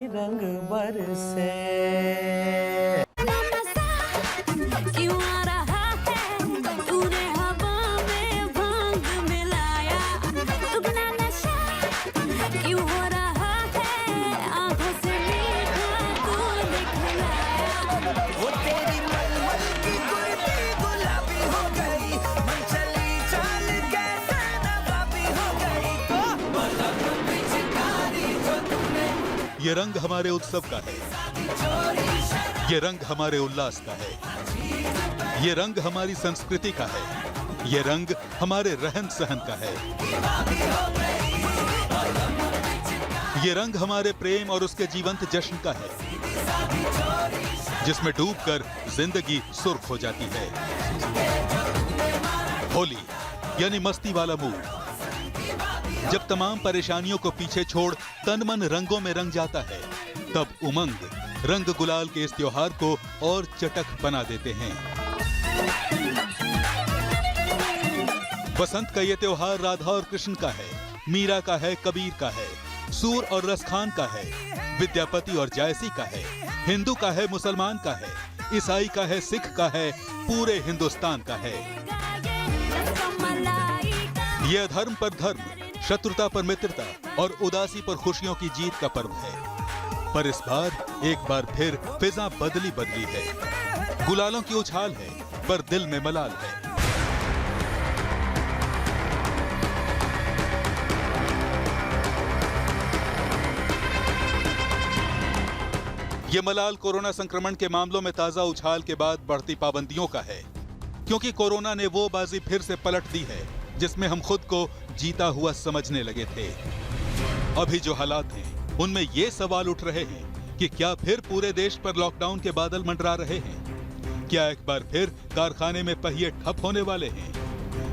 रंग बरसे। क्यों आ रहा है तूने हवा में भांग मिलाया, दुगना नशा क्यों हो रहा है, आंखों से मीठा तू दिखलाया। वो तेरी मलमल की कुर्ती गुलाबी हो गई, मन चली चाल कैसे नवाबी हो गई। पलक पिचकारी जो तूने, ये रंग हमारे उत्सव का है, ये रंग हमारे उल्लास का है, ये रंग हमारी संस्कृति का है, ये रंग हमारे रहन सहन का है, ये रंग हमारे प्रेम और उसके जीवंत जश्न का है, जिसमें डूबकर जिंदगी सुर्ख हो जाती है। होली यानी मस्ती वाला मूड, जब तमाम परेशानियों को पीछे छोड़ तन मन रंगों में रंग जाता है, तब उमंग रंग गुलाल के इस त्योहार को और चटक बना देते हैं। बसंत का ये त्योहार राधा और कृष्ण का है, मीरा का है, कबीर का है, सूर और रसखान का है, विद्यापति और जायसी का है, हिंदू का है, मुसलमान का है, ईसाई का है, सिख का है, पूरे हिंदुस्तान का है। यह अधर्म पर धर्म, शत्रुता पर मित्रता और उदासी पर खुशियों की जीत का पर्व है। पर इस बार एक बार फिर फिजा बदली है, गुलालों की उछाल है, पर दिल में मलाल है। ये मलाल कोरोना संक्रमण के मामलों में ताजा उछाल के बाद बढ़ती पाबंदियों का है, क्योंकि कोरोना ने वो बाजी फिर से पलट दी है जिसमें हम खुद को जीता हुआ समझने लगे थे। अभी जो हालात हैं उनमें ये सवाल उठ रहे हैं कि क्या फिर पूरे देश पर लॉकडाउन के बादल मंडरा रहे हैं? क्या एक बार फिर कारखाने में पहिए ठप होने वाले हैं?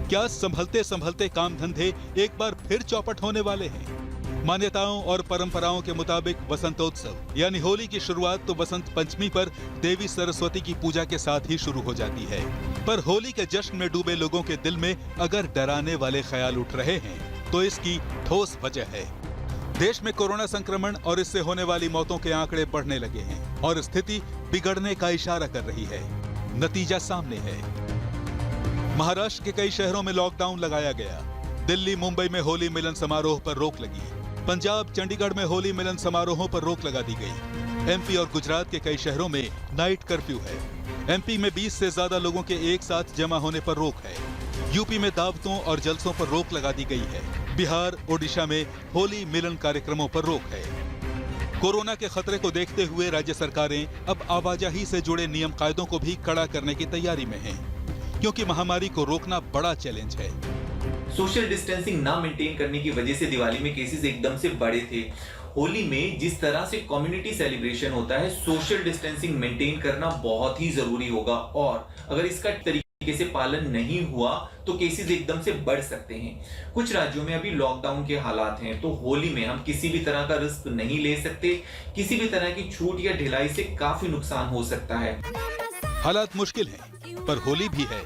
क्या संभलते संभलते काम धंधे एक बार फिर चौपट होने वाले हैं? मान्यताओं और परंपराओं के मुताबिक वसंतोत्सव यानी होली की शुरुआत तो बसंत पंचमी पर देवी सरस्वती की पूजा के साथ ही शुरू हो जाती है। पर होली के जश्न में डूबे लोगों के दिल में अगर डराने वाले ख्याल उठ रहे हैं तो इसकी ठोस वजह है। देश में कोरोना संक्रमण और इससे होने वाली मौतों के आंकड़े बढ़ने लगे हैं और स्थिति बिगड़ने का इशारा कर रही है। नतीजा सामने है। महाराष्ट्र के कई शहरों में लॉकडाउन लगाया गया। दिल्ली, मुंबई में होली मिलन समारोह पर रोक लगी। पंजाब, चंडीगढ़ में होली मिलन समारोहों पर रोक लगा दी गई। एमपी और गुजरात के कई शहरों में नाइट कर्फ्यू है। एमपी में 20 से ज्यादा लोगों के एक साथ जमा होने पर रोक है। यूपी में दावतों और जलसों पर रोक लगा दी गई है। बिहार, ओडिशा में होली मिलन कार्यक्रमों पर रोक है। कोरोना के खतरे को देखते हुए राज्य सरकारें अब आवाजाही से जुड़े नियम कायदों को भी कड़ा करने की तैयारी में हैं, क्योंकि महामारी को रोकना बड़ा चैलेंज है। सोशल डिस्टेंसिंग ना मेंटेन करने की वजह से दिवाली में केसेस एकदम से बढ़े थे। होली में जिस तरह से कम्युनिटी सेलिब्रेशन होता है, सोशल डिस्टेंसिंग मेंटेन करना बहुत ही जरूरी होगा और अगर इसका तरीके से पालन नहीं हुआ तो केसेस एकदम से बढ़ सकते हैं। कुछ राज्यों में अभी लॉकडाउन के हालात हैं, तो होली में हम किसी भी तरह का रिस्क नहीं ले सकते। किसी भी तरह की छूट या ढिलाई से काफी नुकसान हो सकता है। हालात मुश्किल हैं, पर होली भी है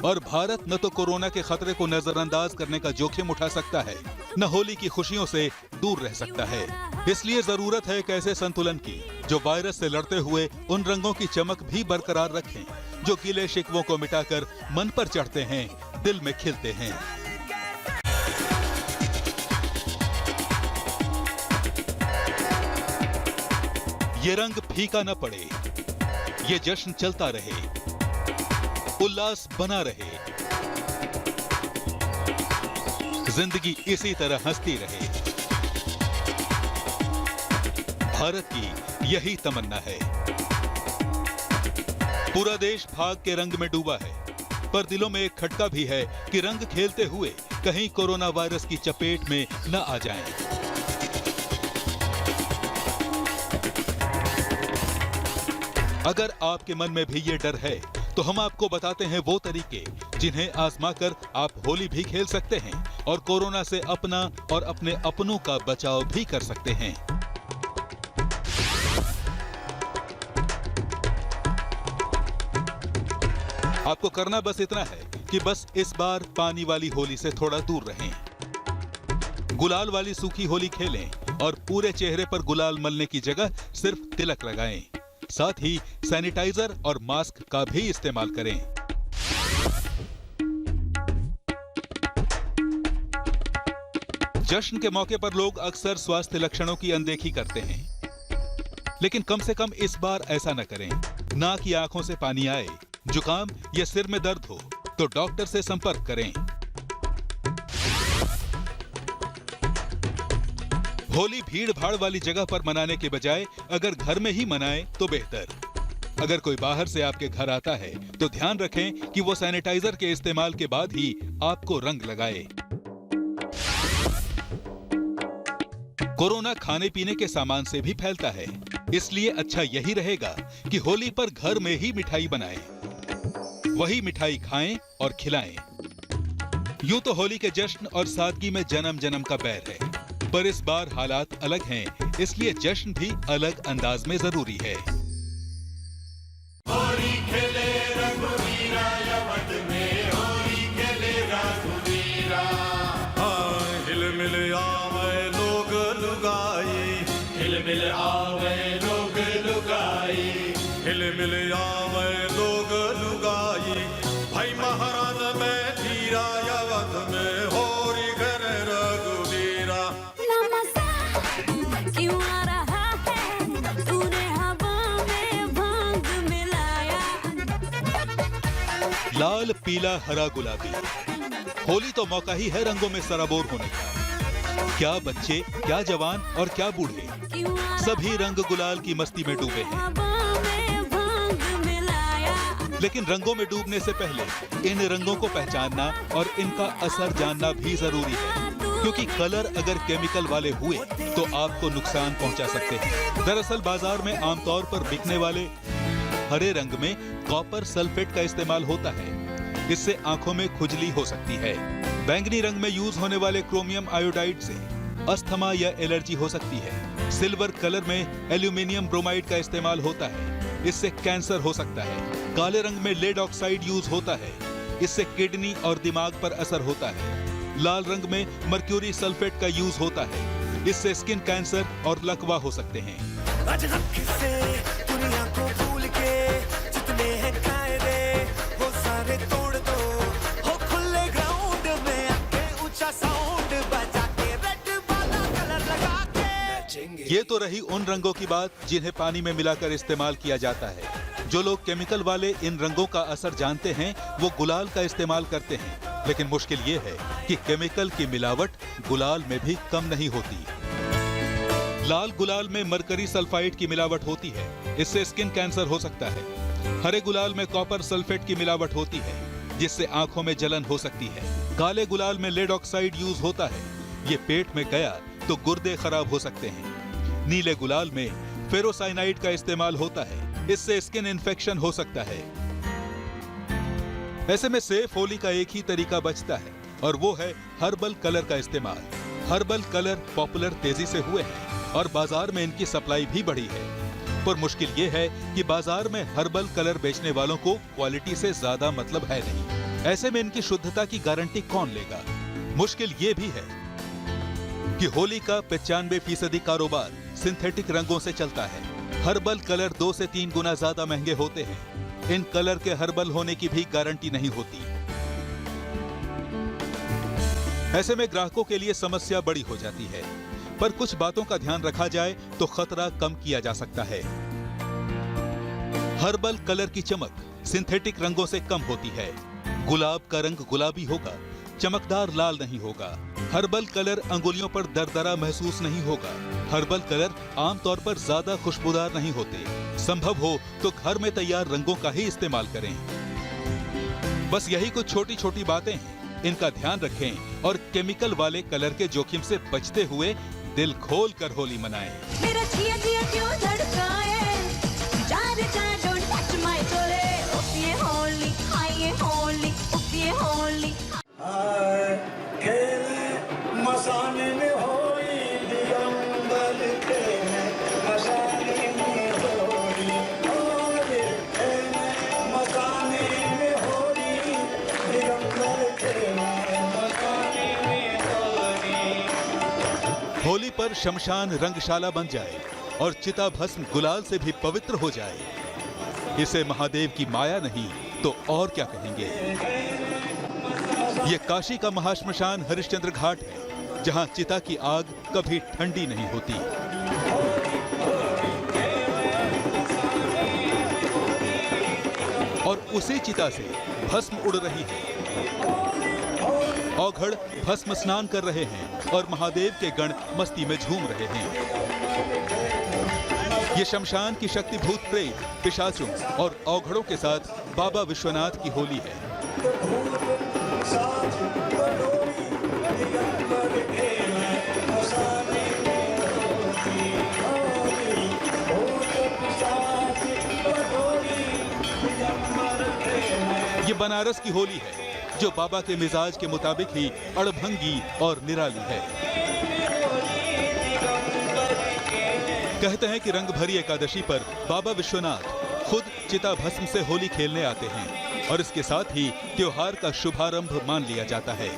और भारत न तो कोरोना के खतरे को नजरअंदाज करने का जोखिम उठा सकता है, न होली की खुशियों से दूर रह सकता है। इसलिए जरूरत है एक ऐसे संतुलन की जो वायरस से लड़ते हुए उन रंगों की चमक भी बरकरार रखें जो गिले शिकवों को मिटाकर मन पर चढ़ते हैं, दिल में खिलते हैं। ये रंग फीका न पड़े, ये जश्न चलता रहे, उल्लास बना रहे, जिंदगी इसी तरह हंसती रहे। भारत की यही तमन्ना है। पूरा देश भाग के रंग में डूबा है, पर दिलों में एक खटका भी है कि रंग खेलते हुए कहीं कोरोना वायरस की चपेट में न आ जाएं। अगर आपके मन में भी ये डर है तो हम आपको बताते हैं वो तरीके जिन्हें आजमाकर आप होली भी खेल सकते हैं और कोरोना से अपना और अपने अपनों का बचाव भी कर सकते हैं। आपको करना बस इतना है कि बस इस बार पानी वाली होली से थोड़ा दूर रहें। गुलाल वाली सूखी होली खेलें और पूरे चेहरे पर गुलाल मलने की जगह सिर्फ तिलक लगाएं। साथ ही सैनिटाइजर और मास्क का भी इस्तेमाल करें। जश्न के मौके पर लोग अक्सर स्वास्थ्य लक्षणों की अनदेखी करते हैं, लेकिन कम से कम इस बार ऐसा न करें। नाक या आंखों से पानी आए, जुकाम या सिर में दर्द हो तो डॉक्टर से संपर्क करें। होली भीड़ भाड़ वाली जगह पर मनाने के बजाय अगर घर में ही मनाएं तो बेहतर। अगर कोई बाहर से आपके घर आता है तो ध्यान रखें कि वो सैनिटाइजर के इस्तेमाल के बाद ही आपको रंग लगाए। कोरोना खाने पीने के सामान से भी फैलता है, इसलिए अच्छा यही रहेगा कि होली पर घर में ही मिठाई बनाएं, वही मिठाई खाएं और खिलाएं। यूं तो होली के जश्न और सादगी में जन्म जन्म का बैर है, पर इस बार हालात अलग हैं, इसलिए जश्न भी अलग अंदाज में जरूरी है। होली खेले रघुवीरा यवत में, होली खेले रघुवीरा। हाँ, हिल मिल आवे लोग लुगाई, हिल मिल आवे लोग लुगाई, हिल मिल आवे लोग लुगाई। भाई महाराज में धीरा यवत में, होली खेले रघुवीरा। क्यों आ रहा है तूने हवा में भांग मिलाया। लाल पीला हरा गुलाबी, होली तो मौका ही है रंगों में सराबोर होने का। क्या बच्चे, क्या जवान और क्या बूढ़े, सभी रंग गुलाल की मस्ती में डूबे हैं। हवा में भांग मिलाया। लेकिन रंगों में डूबने से पहले इन रंगों को पहचानना और इनका असर जानना भी जरूरी है, क्योंकि कलर अगर केमिकल वाले हुए तो आपको नुकसान पहुंचा सकते हैं। दरअसल बाजार में आमतौर पर बिकने वाले हरे रंग में कॉपर सल्फेट का इस्तेमाल होता है, इससे आंखों में खुजली हो सकती है। बैंगनी रंग में यूज होने वाले क्रोमियम आयोडाइड से अस्थमा या एलर्जी हो सकती है। सिल्वर कलर में एल्यूमिनियम ब्रोमाइड का इस्तेमाल होता है, इससे कैंसर हो सकता है। काले रंग में लेड ऑक्साइड यूज होता है, इससे किडनी और दिमाग पर असर होता है। लाल रंग में मर्क्यूरी सल्फेट का यूज होता है, इससे स्किन कैंसर और लकवा हो सकते हैं। आज रख से दुनिया को भूल के जितने हैं कायदे वो सारे तोड़ दो। हो खुले ग्राउंड में आके ऊंचा साउंड बजा के रेड वाला कलर लगा के। ये तो रही उन रंगों की बात जिन्हें पानी में मिलाकर इस्तेमाल किया जाता है। जो लोग केमिकल वाले इन रंगों का असर जानते हैं वो गुलाल का इस्तेमाल करते हैं, लेकिन मुश्किल ये है कि केमिकल की मिलावट गुलाल में भी कम नहीं होती। लाल गुलाल में मरकरी सल्फाइड की मिलावट होती है, इससे स्किन कैंसर हो सकता है। हरे गुलाल में कॉपर सल्फेट की मिलावट होती है, जिससे आंखों में जलन हो सकती है। काले गुलाल में लेड ऑक्साइड यूज होता है, ये पेट में गया तो गुर्दे खराब हो सकते हैं। नीले गुलाल में फेरोसाइनाइड का इस्तेमाल होता है, इससे स्किन इन्फेक्शन हो सकता है। ऐसे में सेफ होली का एक ही तरीका बचता है और वो है हर्बल कलर का इस्तेमाल। हर्बल कलर पॉपुलर तेजी से हुए हैं और बाजार में इनकी सप्लाई भी बढ़ी है, पर मुश्किल ये है कि बाजार में हर्बल कलर बेचने वालों को क्वालिटी से ज्यादा मतलब है नहीं। ऐसे में इनकी शुद्धता की गारंटी कौन लेगा? मुश्किल ये भी है कि होली का 95% कारोबार सिंथेटिक रंगों से चलता है। हर्बल कलर 2 से 3 गुना ज्यादा महंगे होते हैं। इन कलर के हर्बल होने की भी गारंटी नहीं होती। ऐसे में ग्राहकों के लिए समस्या बड़ी हो जाती है, पर कुछ बातों का ध्यान रखा जाए तो खतरा कम किया जा सकता है। हर्बल कलर की चमक सिंथेटिक रंगों से कम होती है। गुलाब का रंग गुलाबी होगा, चमकदार लाल नहीं होगा। हर्बल कलर अंगुलियों पर दरदरा महसूस नहीं होगा। हर्बल कलर आमतौर पर ज्यादा खुशबूदार नहीं होते। संभव हो तो घर में तैयार रंगों का ही इस्तेमाल करें। बस यही कुछ छोटी छोटी बातें हैं, इनका ध्यान रखें और केमिकल वाले कलर के जोखिम से बचते हुए दिल खोल कर होली मनाएं। मेरा जिया जिया क्यों धड़काए, जा रे जा डोंट टच माय चोले। ओपी होली, हाय होली, ओपी होली। मसाने में होली दिगंबर खेले, मसाने में होली, मसाने में होली दिगंबर खेले, मसाने में होली। होली पर अगर शमशान रंगशाला बन जाए और चिता भस्म गुलाल से भी पवित्र हो जाए, इसे महादेव की माया नहीं तो और क्या कहेंगे। ये काशी का महाश्मशान हरिश्चंद्र घाट है, जहां चिता की आग कभी ठंडी नहीं होती। और उसी चिता से भस्म उड़ रही है। औघड़ भस्म स्नान कर रहे हैं और महादेव के गण मस्ती में झूम रहे हैं। ये शमशान की शक्तिभूत प्रेत, पिशाचों और औघड़ों के साथ बाबा विश्वनाथ की होली है। ये बनारस की होली है, जो बाबा के मिजाज के मुताबिक ही अड़भंगी और निराली है। कहते हैं कि रंग भरी एकादशी पर बाबा विश्वनाथ खुद चिता भस्म से होली खेलने आते हैं और इसके साथ ही त्योहार का शुभारंभ मान लिया जाता है।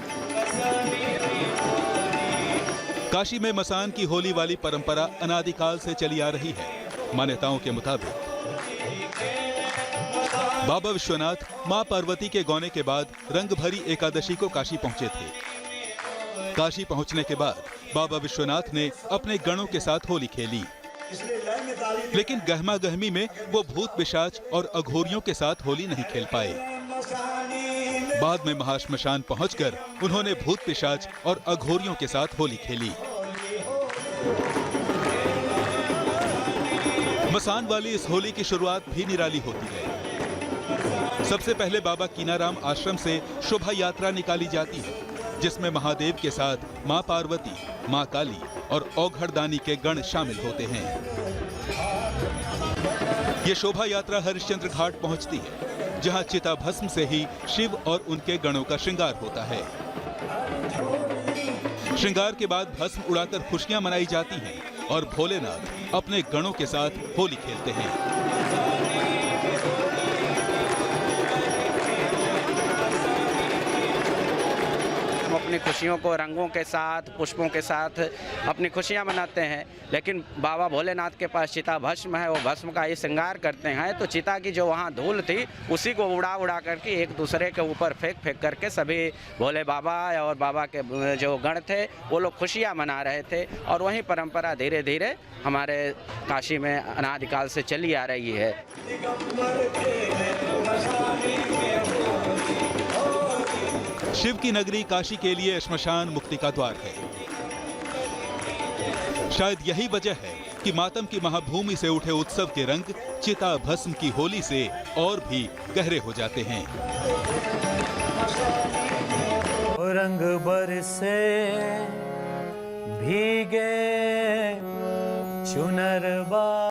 काशी में मसान की होली वाली परंपरा अनादिकाल से चली आ रही है। मान्यताओं के मुताबिक बाबा विश्वनाथ मां पार्वती के गौने के बाद रंग भरी एकादशी को काशी पहुंचे थे। काशी पहुंचने के बाद बाबा विश्वनाथ ने अपने गणों के साथ होली खेली, लेकिन गहमा गहमी में वो भूत पिशाच और अघोरियों के साथ होली नहीं खेल पाए। बाद में महाश्मशान पहुंचकर उन्होंने भूत पिशाच और अघोरियों के साथ होली खेली। मसान वाली इस होली की शुरुआत भी निराली होती है। सबसे पहले बाबा कीनाराम आश्रम से शोभा यात्रा निकाली जाती है, जिसमें महादेव के साथ मां पार्वती, मां काली और औघड़दानी के गण शामिल होते हैं। ये शोभा यात्रा हरिश्चंद्र घाट पहुंचती है, जहां चिता भस्म से ही शिव और उनके गणों का श्रृंगार होता है। श्रृंगार के बाद भस्म उड़ाकर खुशियां मनाई जाती हैं और भोलेनाथ अपने गणों के साथ होली खेलते हैं। अपनी खुशियों को रंगों के साथ, पुष्पों के साथ अपनी खुशियां मनाते हैं, लेकिन बाबा भोलेनाथ के पास चिता भस्म है, वो भस्म का ही श्रृंगार करते हैं। तो चिता की जो वहाँ धूल थी, उसी को उड़ा उड़ा करके एक दूसरे के ऊपर फेंक करके सभी भोले बाबा और बाबा के जो गण थे वो लोग खुशियां मना रहे थे। और वही परंपरा धीरे धीरे हमारे काशी में अनादिकाल से चली आ रही है। शिव की नगरी काशी के लिए श्मशान मुक्ति का द्वार है। शायद यही वजह है कि मातम की महाभूमि से उठे उत्सव के रंग चिता भस्म की होली से और भी गहरे हो जाते हैं। रंग बरसे भीगे चुनरबा